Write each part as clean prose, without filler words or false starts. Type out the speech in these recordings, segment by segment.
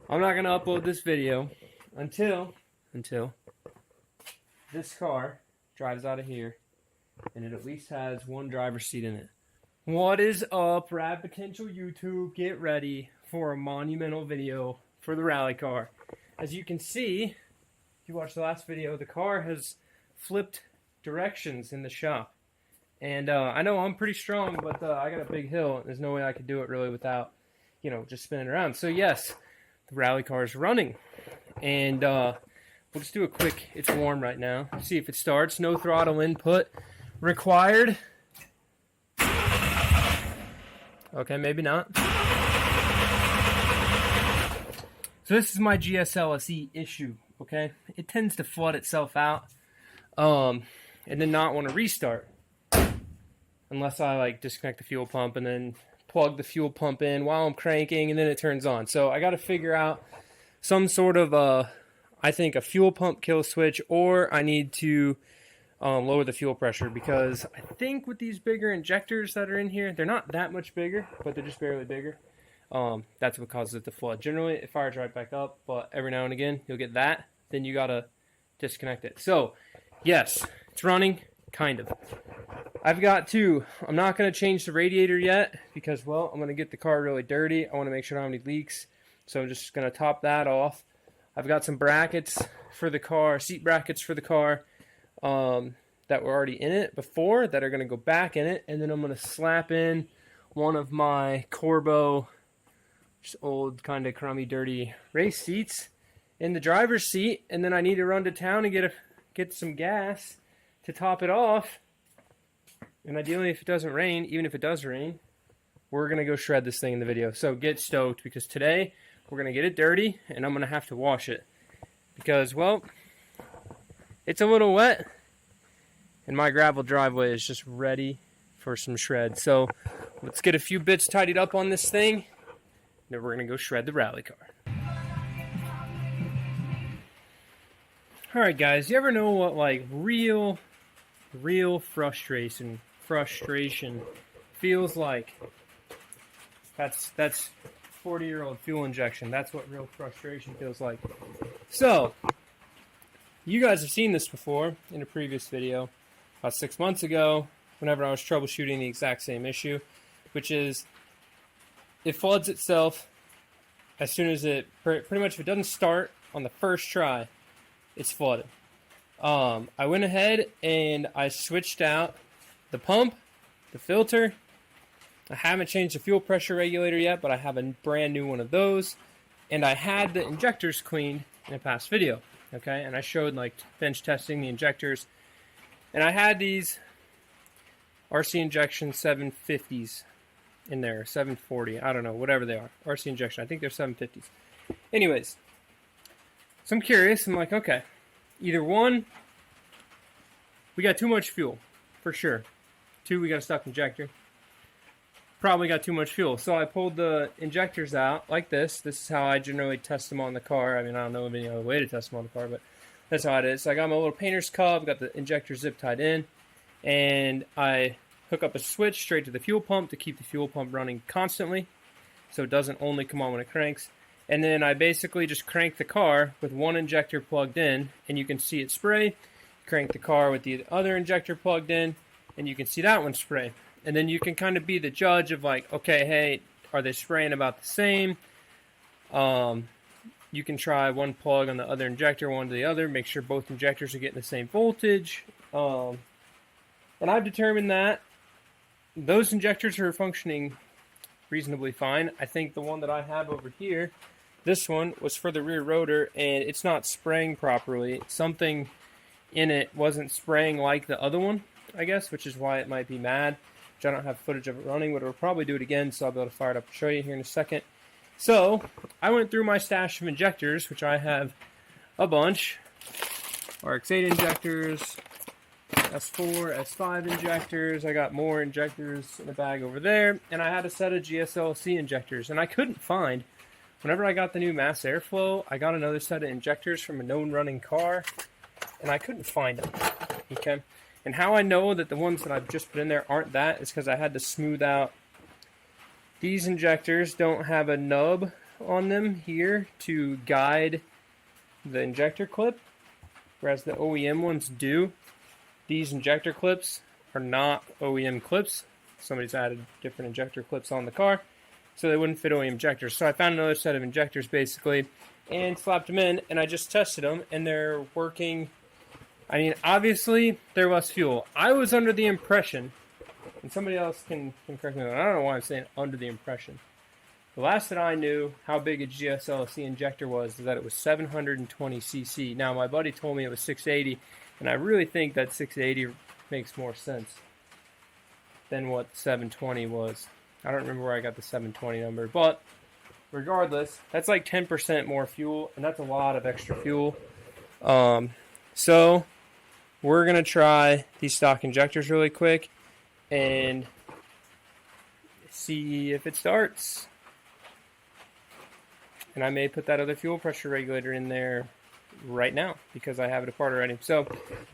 I'm not gonna upload this video until this car drives out of here and it at least has one driver's seat in it. What is up, Rad Potential YouTube? Get ready for a monumental video for the rally car. As you can see, if you watched the last video, the car has flipped directions in the shop. And I know I'm pretty strong, but I got a big hill, and there's no way I could do it really without, just spinning around. So yes, the rally car is running. And we'll just do a quick, it's warm right now. See if it starts. No throttle input required. Okay, maybe not. So this is my GSLSE issue, okay? It tends to flood itself out and then not want to restart. Unless I disconnect the fuel pump and then plug the fuel pump in while I'm cranking and then it turns on. So I got to figure out some sort of, I think, a fuel pump kill switch, or I need to lower the fuel pressure, because I think with these bigger injectors that are in here, they're not that much bigger, but they're just barely bigger. That's what causes it to flood. Generally, it fires right back up, but every now and again, you'll get that. Then you got to disconnect it. So, yes, it's running, kind of. I've got to, I'm not going to change the radiator yet because, well, I'm going to get the car really dirty. I want to make sure I don't have any leaks. So I'm just going to top that off. I've got some brackets for the car, seat brackets for the car that were already in it before that are going to go back in it. And then I'm going to slap in one of my Corbo, just old kind of crummy, dirty race seats in the driver's seat. And then I need to run to town and get some gas to top it off. And ideally, if it doesn't rain, even if it does rain, we're going to go shred this thing in the video. So get stoked, because today we're going to get it dirty and I'm going to have to wash it. Because, well, it's a little wet and my gravel driveway is just ready for some shred. So let's get a few bits tidied up on this thing. Then we're going to go shred the rally car. Alright guys, you ever know what real frustration feels like? That's 40-year-old fuel injection. That's what real frustration feels like. So, you guys have seen this before in a previous video, about 6 months ago, whenever I was troubleshooting the exact same issue, which is it floods itself as soon as pretty much if it doesn't start on the first try, it's flooded. I went ahead and I switched out the pump, the filter. I haven't changed the fuel pressure regulator yet, but I have a brand new one of those. And I had the injectors cleaned in a past video, okay? And I showed bench testing the injectors. And I had these RC Injection 750s in there, 740, I don't know, whatever they are. RC Injection, I think they're 750s. Anyways, so I'm curious. I'm like, okay, either one, we got too much fuel, for sure. Two, we got a stuck injector. Probably got too much fuel. So I pulled the injectors out like this. This is how I generally test them on the car. I mean, I don't know of any other way to test them on the car, but that's how it is. So I got my little painter's cup, got the injector zip tied in, and I hook up a switch straight to the fuel pump to keep the fuel pump running constantly, so it doesn't only come on when it cranks. And then I basically just crank the car with one injector plugged in, and you can see it spray. Crank the car with the other injector plugged in, and you can see that one spray. And then you can kind of be the judge of okay, hey, are they spraying about the same? You can try one plug on the other injector, one to the other, make sure both injectors are getting the same voltage. And I've determined that those injectors are functioning reasonably fine. I think the one that I have over here, this one, was for the rear rotor, and it's not spraying properly. Something in it wasn't spraying like the other one, I guess, which is why it might be mad. Which I don't have footage of it running, but I'll probably do it again, so I'll be able to fire it up and show you here in a second. So, I went through my stash of injectors, which I have a bunch. RX7 injectors, S4, S5 injectors. I got more injectors in a bag over there, and I had a set of GSLC injectors, and I couldn't find. Whenever I got the new mass airflow, I got another set of injectors from a known running car, and I couldn't find them. Okay, And how I know that the ones that I've just put in there aren't that is because I had to smooth out. These injectors don't have a nub on them here to guide the injector clip, whereas the OEM ones do. These injector clips are not OEM clips. Somebody's added different injector clips on the car, so they wouldn't fit OEM injectors. So I found another set of injectors basically and slapped them in, and I just tested them, and they're working. I mean, obviously, they're less fuel. I was under the impression, and somebody else can correct me, I don't know why I'm saying under the impression. The last that I knew how big a GSLC injector was is that it was 720 cc. Now, my buddy told me it was 680, and I really think that 680 makes more sense than what 720 was. I don't remember where I got the 720 number, but regardless, that's like 10% more fuel, and that's a lot of extra fuel. So we're going to try these stock injectors really quick and see if it starts. And I may put that other fuel pressure regulator in there right now because I have it apart already. So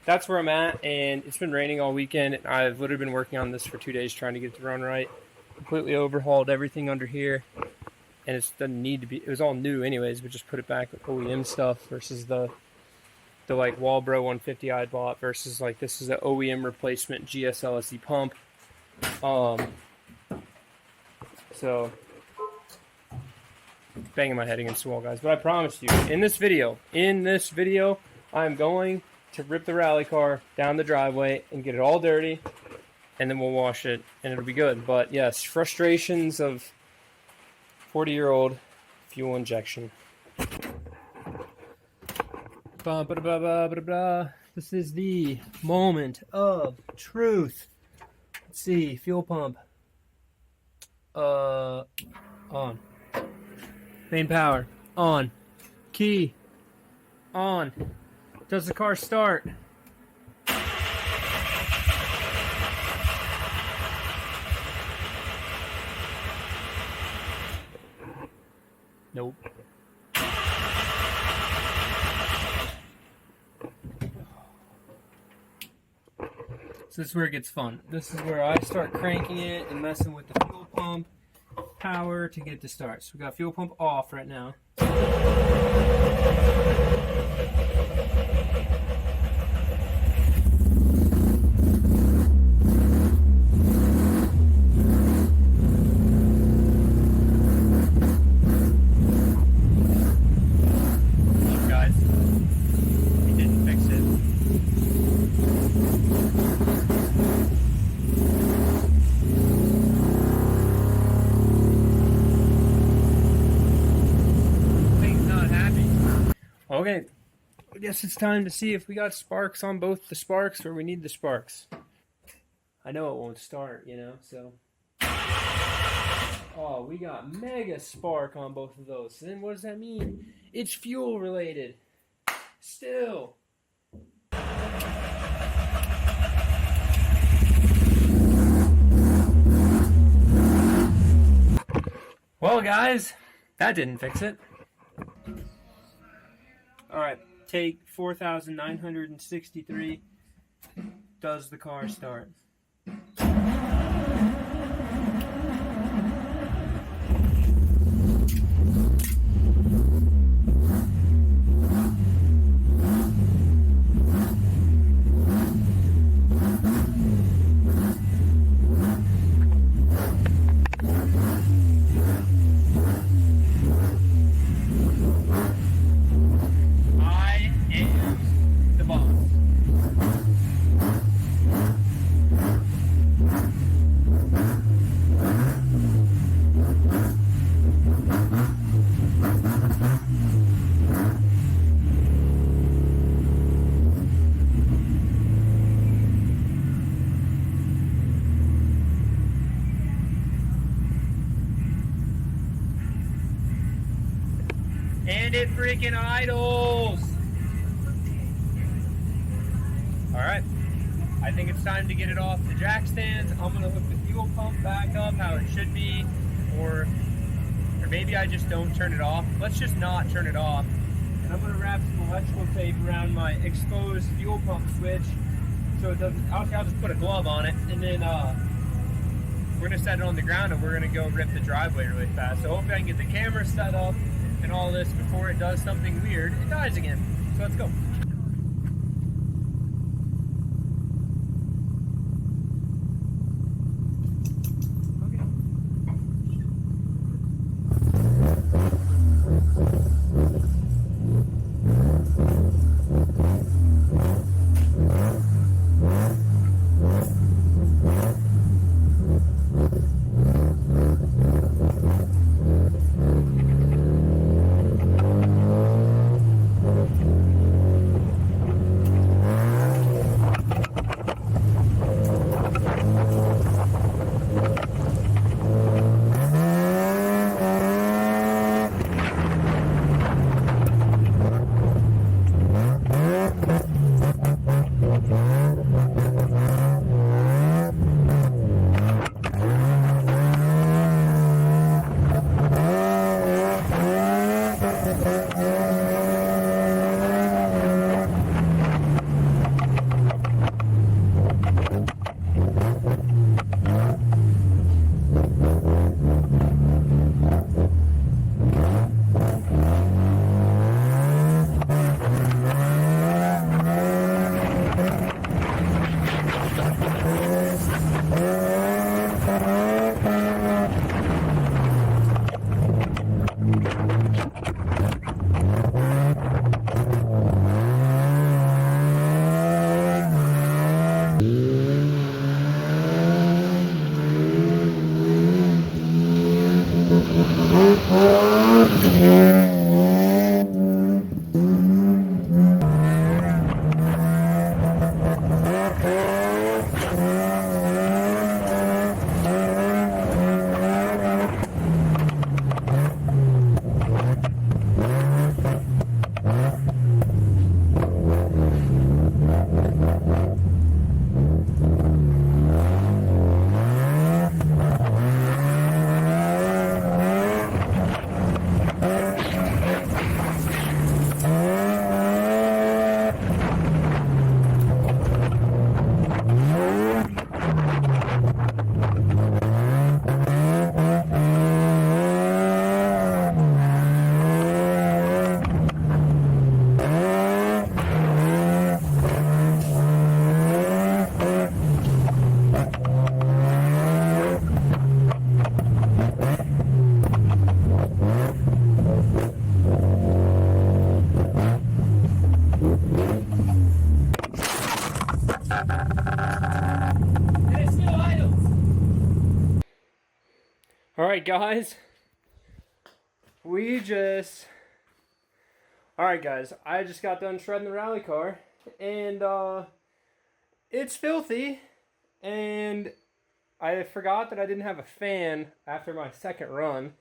that's where I'm at, and it's been raining all weekend. I've literally been working on this for 2 days trying to get it to run right. Completely overhauled everything under here, and it doesn't need to be. It was all new anyways, but just put it back with OEM stuff versus the like Walbro 150 I bought versus like this is an OEM replacement GSLSE pump. So banging my head against the wall, guys. But I promised you, in this video, I'm going to rip the rally car down the driveway and get it all dirty, and then we'll wash it, and it'll be good. But yes, frustrations of 40-year-old fuel injection. This is the moment of truth. Let's see, fuel pump. On. Main power, on. Key, on. Does the car start? Nope. So this is where it gets fun. This is where I start cranking it and messing with the fuel pump power to get to start. So we got fuel pump off right now. Look, guys, he didn't fix it. Okay, I guess it's time to see if we got sparks on both the sparks or we need the sparks. I know it won't start, you know, so. Oh, we got mega spark on both of those. So then what does that mean? It's fuel related. Still. Well, guys, that didn't fix it. Alright, take 4,963. Does the car start? And it freaking idles. Alright, I think it's time to get it off the jack stands. I'm going to hook the fuel pump back up how it should be, or maybe I just don't turn it off. Let's just not turn it off. And I'm going to wrap some electrical tape around my exposed fuel pump switch so it doesn't. I'll just put a glove on it, and then we're gonna set it on the ground, and we're gonna go rip the driveway really fast. So hopefully I can get the camera set up and all this before it does something weird. It dies again. So let's go. Alright guys, alright guys, I just got done shredding the rally car, and it's filthy, and I forgot that I didn't have a fan after my second run.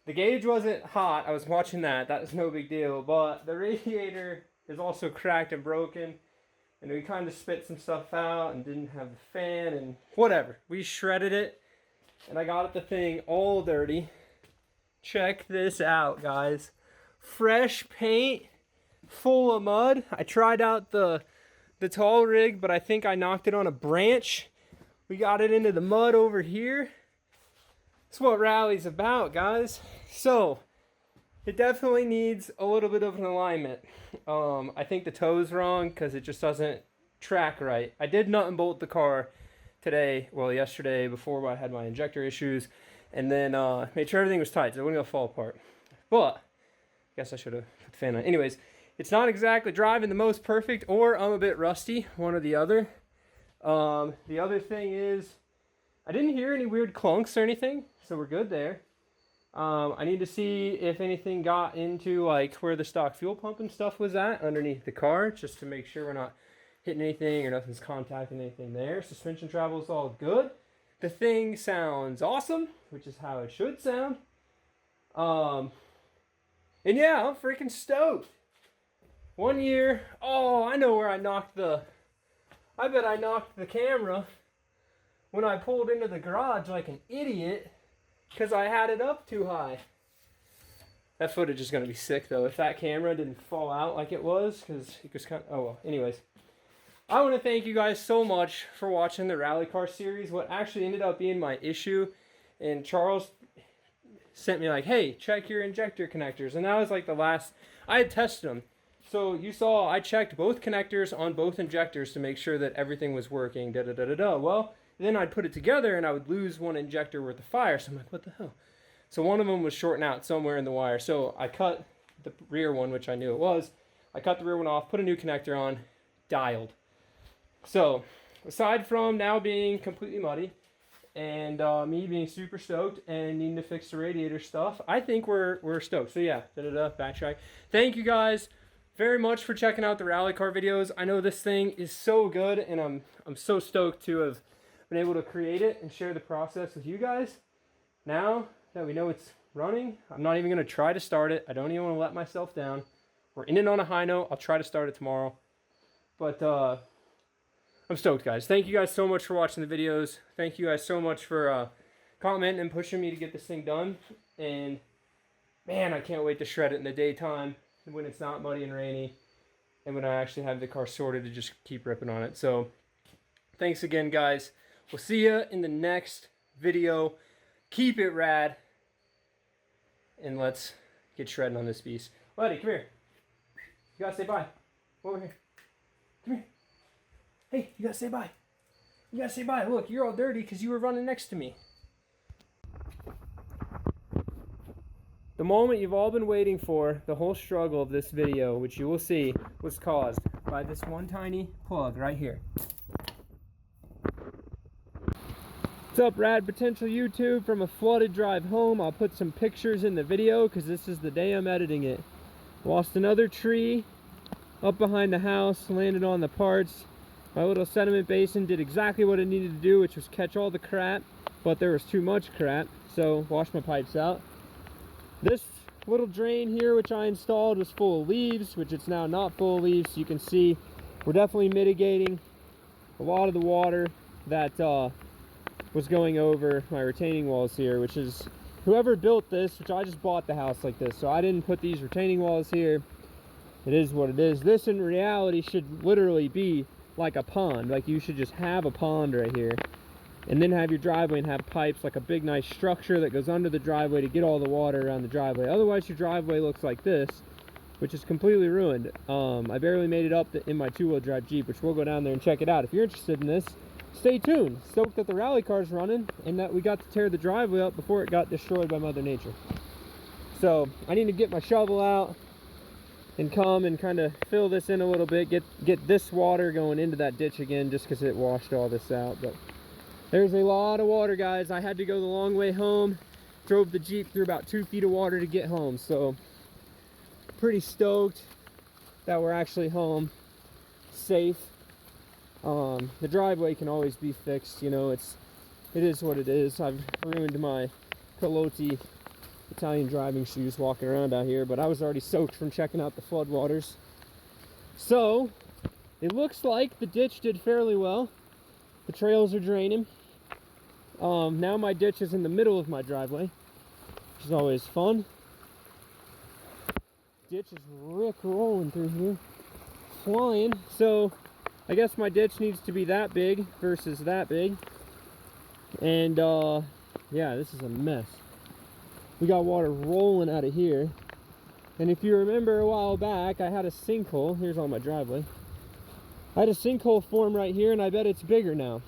The gauge wasn't hot, I was watching that was no big deal, but the radiator is also cracked and broken, and we kind of spit some stuff out and didn't have the fan, and whatever, we shredded it. And I got the thing all dirty. Check this out, guys. Fresh paint, full of mud. I tried out the tall rig, but I think I knocked it on a branch. We got it into the mud over here. That's what rally's about, guys. So, it definitely needs a little bit of an alignment. I think the toe's wrong because it just doesn't track right. I did nut and bolt the car yesterday before I had my injector issues, and then made sure everything was tight so it wasn't gonna fall apart. But I guess I should have put the fan on. Anyways, it's not exactly driving the most perfect, or I'm a bit rusty, one or the other. The other thing is I didn't hear any weird clunks or anything, so we're good there. I need to see if anything got into like where the stock fuel pump and stuff was at underneath the car, just to make sure we're not hitting anything or nothing's contacting anything there. Suspension travel is all good. The thing sounds awesome, which is how it should sound. And yeah, I'm freaking stoked. 1 year. Oh, I know where I knocked I bet I knocked the camera when I pulled into the garage like an idiot because I had it up too high. That footage is going to be sick though if that camera didn't fall out like it was, because it was kind of, oh well, anyways. I want to thank you guys so much for watching the rally car series. What actually ended up being my issue, and Charles sent me like, hey, check your injector connectors. And that was like the last, I had tested them. So you saw I checked both connectors on both injectors to make sure that everything was working, da-da-da-da-da. Well, then I'd put it together and I would lose one injector worth of fire. So I'm like, what the hell? So one of them was shorting out somewhere in the wire. So I cut the rear one, which I knew it was. I cut the rear one off, put a new connector on, dialed. So aside from now being completely muddy and me being super stoked and needing to fix the radiator stuff, I think we're stoked. So yeah, backtrack. Thank you guys very much for checking out the rally car videos. I know this thing is so good, and I'm so stoked to have been able to create it and share the process with you guys. Now that we know it's running, I'm not even going to try to start it. I don't even want to let myself down. We're ending on a high note. I'll try to start it tomorrow. But I'm stoked, guys. Thank you guys so much for watching the videos. Thank you guys so much for commenting and pushing me to get this thing done. And man, I can't wait to shred it in the daytime when it's not muddy and rainy, and when I actually have the car sorted to just keep ripping on it. So thanks again, guys. We'll see you in the next video. Keep it rad, and let's get shredding on this beast. Buddy, come here. You gotta say bye. Over here. Come here. Hey, you gotta say bye. You gotta say bye. Look, you're all dirty because you were running next to me. The moment you've all been waiting for, the whole struggle of this video, which you will see, was caused by this one tiny plug right here. What's up, Rad Potential YouTube? From a flooded drive home, I'll put some pictures in the video because this is the day I'm editing it. Lost another tree up behind the house, landed on the parts. My little sediment basin did exactly what it needed to do, which was catch all the crap, but there was too much crap, so washed my pipes out. This little drain here, which I installed, was full of leaves, which it's now not full of leaves. So you can see we're definitely mitigating a lot of the water that was going over my retaining walls here, which is whoever built this, which I just bought the house like this, so I didn't put these retaining walls here. It is what it is. This in reality should literally be like a pond. Like you should just have a pond right here, and then have your driveway and have pipes, like a big nice structure that goes under the driveway to get all the water around the driveway. Otherwise your driveway looks like this, which is completely ruined. I barely made it up in my two-wheel drive Jeep, which we'll go down there and check it out. If you're interested in this, stay tuned. Stoked that the rally car's running and that we got to tear the driveway up before it got destroyed by Mother Nature. So I need to get my shovel out and come and kind of fill this in a little bit, get this water going into that ditch again, just because it washed all this out. But there's a lot of water, guys. I had to go the long way home. Drove the Jeep through about 2 feet of water to get home. So pretty stoked that we're actually home, safe. The driveway can always be fixed. You know, it is what it is. I've ruined my Calotti Italian driving shoes walking around out here, but I was already soaked from checking out the floodwaters. So it looks like the ditch did fairly well. The trails are draining. Now my ditch is in the middle of my driveway, which is always fun. Ditch is rick-rolling through here, flying. So I guess my ditch needs to be that big versus that big. And yeah, this is a mess. We got water rolling out of here. And if you remember a while back, I had a sinkhole. Here's all my driveway. I had a sinkhole form right here, and I bet it's bigger now.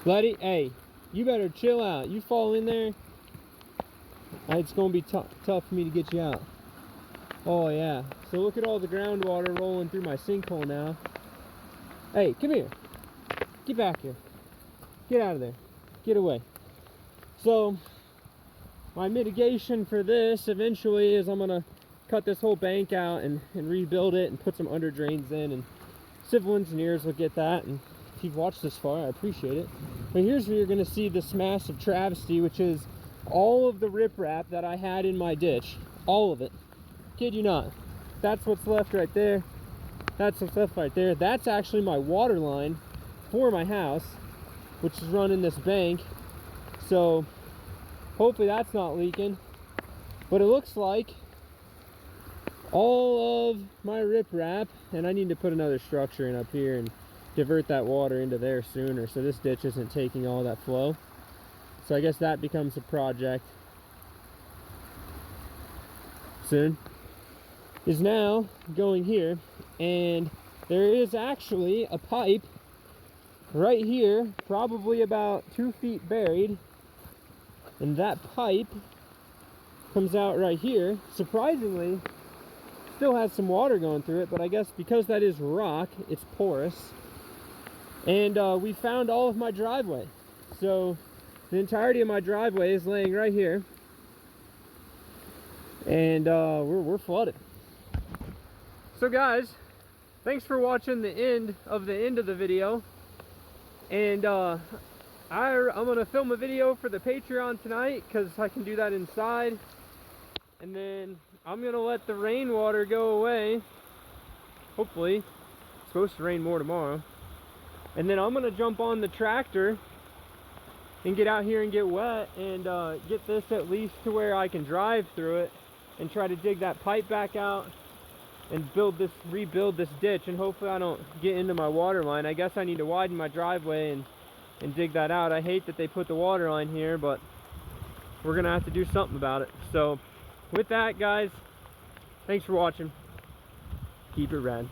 Buddy, hey, you better chill out. You fall in there, it's going to be tough for me to get you out. Oh, yeah. So look at all the groundwater rolling through my sinkhole now. Hey, come here. Get back here. Get out of there. Get away. So my mitigation for this eventually is I'm going to cut this whole bank out and rebuild it and put some under drains in, and civil engineers will get that. And if you've watched this far, I appreciate it. But here's where you're going to see this massive travesty, which is all of the riprap that I had in my ditch. All of it. Kid you not. That's what's left right there. That's what's left right there. That's actually my water line for my house, which is running this bank. So hopefully that's not leaking. But it looks like all of my riprap, and I need to put another structure in up here and divert that water into there sooner so this ditch isn't taking all that flow. So I guess that becomes a project soon. Is now going here, and there is actually a pipe right here, probably about 2 feet buried, and that pipe comes out right here. Surprisingly, still has some water going through it, but I guess because that is rock, it's porous. And we found all of my driveway, so the entirety of my driveway is laying right here, and we're flooded. So guys, thanks for watching the end of the video, and I'm gonna film a video for the Patreon tonight because I can do that inside, and then I'm gonna let the rainwater go away. Hopefully, it's supposed to rain more tomorrow, and then I'm gonna jump on the tractor and get out here and get wet and get this at least to where I can drive through it and try to dig that pipe back out and rebuild this ditch, and hopefully I don't get into my water line. I guess I need to widen my driveway and dig that out. I hate that they put the water line here, but we're gonna have to do something about it. So with that, guys, thanks for watching. Keep it rad.